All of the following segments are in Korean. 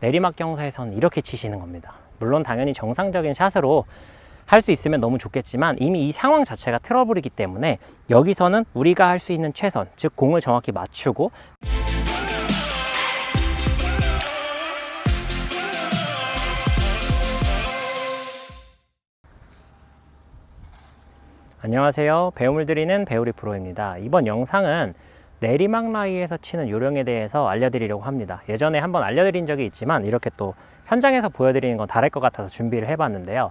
내리막 경사에서는 이렇게 치시는 겁니다. 물론 당연히 정상적인 샷으로 할 수 있으면 너무 좋겠지만 이미 이 상황 자체가 트러블이기 때문에 여기서는 우리가 할 수 있는 최선, 즉 공을 정확히 맞추고 안녕하세요. 배움을 드리는 배우리 프로입니다. 이번 영상은 내리막 라이에서 치는 요령에 대해서 알려드리려고 합니다. 예전에 한번 알려드린 적이 있지만 이렇게 또 현장에서 보여드리는 건 다를 것 같아서 준비를 해봤는데요.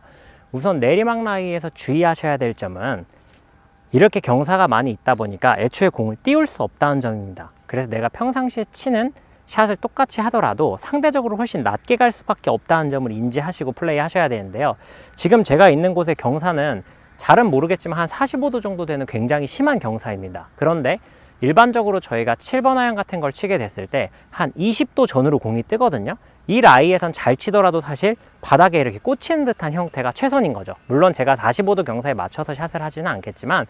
우선 내리막 라이에서 주의하셔야 될 점은 이렇게 경사가 많이 있다 보니까 애초에 공을 띄울 수 없다는 점입니다. 그래서 내가 평상시에 치는 샷을 똑같이 하더라도 상대적으로 훨씬 낮게 갈 수밖에 없다는 점을 인지하시고 플레이 하셔야 되는데요. 지금 제가 있는 곳의 경사는 잘은 모르겠지만 한 45도 정도 되는 굉장히 심한 경사입니다. 그런데 일반적으로 저희가 7번 아이언 같은 걸 치게 됐을 때 한 20도 전후로 공이 뜨거든요. 이 라이에선 잘 치더라도 사실 바닥에 이렇게 꽂히는 듯한 형태가 최선인 거죠. 물론 제가 45도 경사에 맞춰서 샷을 하지는 않겠지만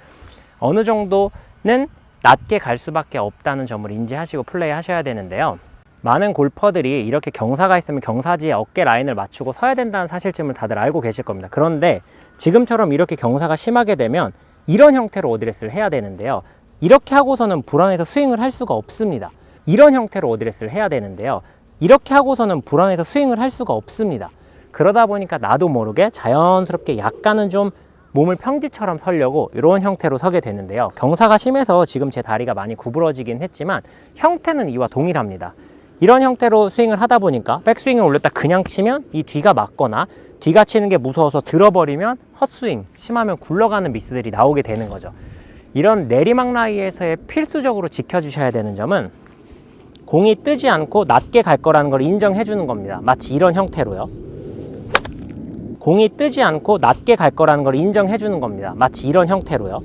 어느 정도는 낮게 갈 수밖에 없다는 점을 인지하시고 플레이 하셔야 되는데요. 많은 골퍼들이 이렇게 경사가 있으면 경사지에 어깨 라인을 맞추고 서야 된다는 사실쯤을 다들 알고 계실 겁니다. 그런데 지금처럼 이렇게 경사가 심하게 되면 이런 형태로 어드레스를 해야 되는데요. 이렇게 하고서는 불안해서 스윙을 할 수가 없습니다. 이런 형태로 어드레스를 해야 되는데요. 이렇게 하고서는 불안해서 스윙을 할 수가 없습니다. 그러다 보니까 나도 모르게 자연스럽게 약간은 좀 몸을 평지처럼 서려고 이런 형태로 서게 되는데요. 경사가 심해서 지금 제 다리가 많이 구부러지긴 했지만 형태는 이와 동일합니다. 이런 형태로 스윙을 하다 보니까 백스윙을 올렸다 그냥 치면 이 뒤가 맞거나 뒤가 치는 게 무서워서 들어버리면 헛스윙, 심하면 굴러가는 미스들이 나오게 되는 거죠. 이런 내리막 라이에서의 필수적으로 지켜주셔야 되는 점은 공이 뜨지 않고 낮게 갈 거라는 걸 인정해 주는 겁니다. 마치 이런 형태로요. 공이 뜨지 않고 낮게 갈 거라는 걸 인정해 주는 겁니다. 마치 이런 형태로요.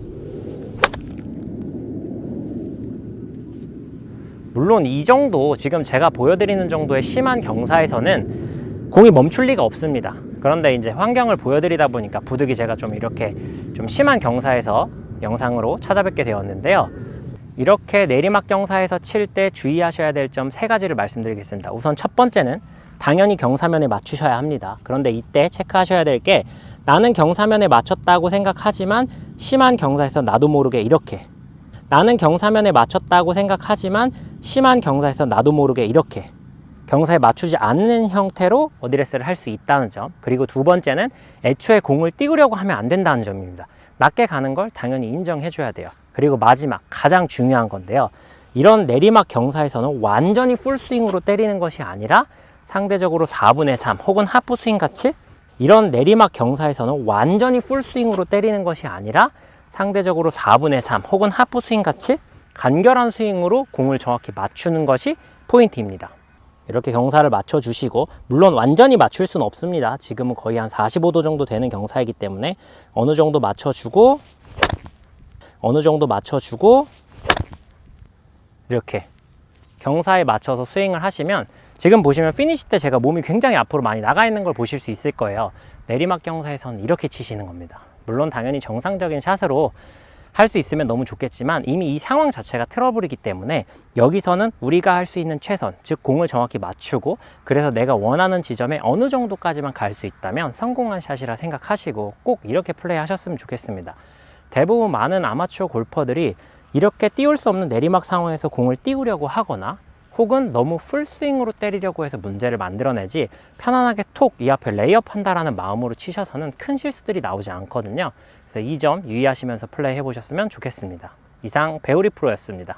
물론 이 정도 지금 제가 보여드리는 정도의 심한 경사에서는 공이 멈출 리가 없습니다. 그런데 이제 환경을 보여드리다 보니까 부득이 제가 좀 이렇게 좀 심한 경사에서 영상으로 찾아뵙게 되었는데요. 이렇게 내리막 경사에서 칠 때 주의하셔야 될 점 3가지를 말씀드리겠습니다. 우선 첫 번째는 당연히 경사면에 맞추셔야 합니다. 그런데 이때 체크하셔야 될 게 나는 경사면에 맞췄다고 생각하지만 심한 경사에서 나도 모르게 이렇게 나는 경사면에 맞췄다고 생각하지만 심한 경사에서 나도 모르게 이렇게 경사에 맞추지 않는 형태로 어드레스를 할 수 있다는 점. 그리고 두 번째는 애초에 공을 띄우려고 하면 안 된다는 점입니다. 낮게 가는 걸 당연히 인정해 줘야 돼요. 그리고 마지막 가장 중요한 건데요. 이런 내리막 경사에서는 완전히 풀스윙으로 때리는 것이 아니라 상대적으로 4분의 3 혹은 하프스윙 같이 이런 내리막 경사에서는 완전히 풀스윙으로 때리는 것이 아니라 상대적으로 4분의 3 혹은 하프스윙 같이 간결한 스윙으로 공을 정확히 맞추는 것이 포인트입니다. 이렇게 경사를 맞춰주시고 물론 완전히 맞출 수는 없습니다. 지금은 거의 한 45도 정도 되는 경사이기 때문에 어느 정도 맞춰주고 이렇게 경사에 맞춰서 스윙을 하시면 지금 보시면 피니시 때 제가 몸이 굉장히 앞으로 많이 나가 있는 걸 보실 수 있을 거예요. 내리막 경사에서는 이렇게 치시는 겁니다. 물론 당연히 정상적인 샷으로 할 수 있으면 너무 좋겠지만 이미 이 상황 자체가 트러블이기 때문에 여기서는 우리가 할 수 있는 최선, 즉 공을 정확히 맞추고 그래서 내가 원하는 지점에 어느 정도까지만 갈 수 있다면 성공한 샷이라 생각하시고 꼭 이렇게 플레이 하셨으면 좋겠습니다. 대부분 많은 아마추어 골퍼들이 이렇게 띄울 수 없는 내리막 상황에서 공을 띄우려고 하거나 혹은 너무 풀스윙으로 때리려고 해서 문제를 만들어내지 편안하게 톡 이 앞에 레이업 한다라는 마음으로 치셔서는 큰 실수들이 나오지 않거든요. 그래서 이 점 유의하시면서 플레이 해보셨으면 좋겠습니다. 이상 배우리 프로였습니다.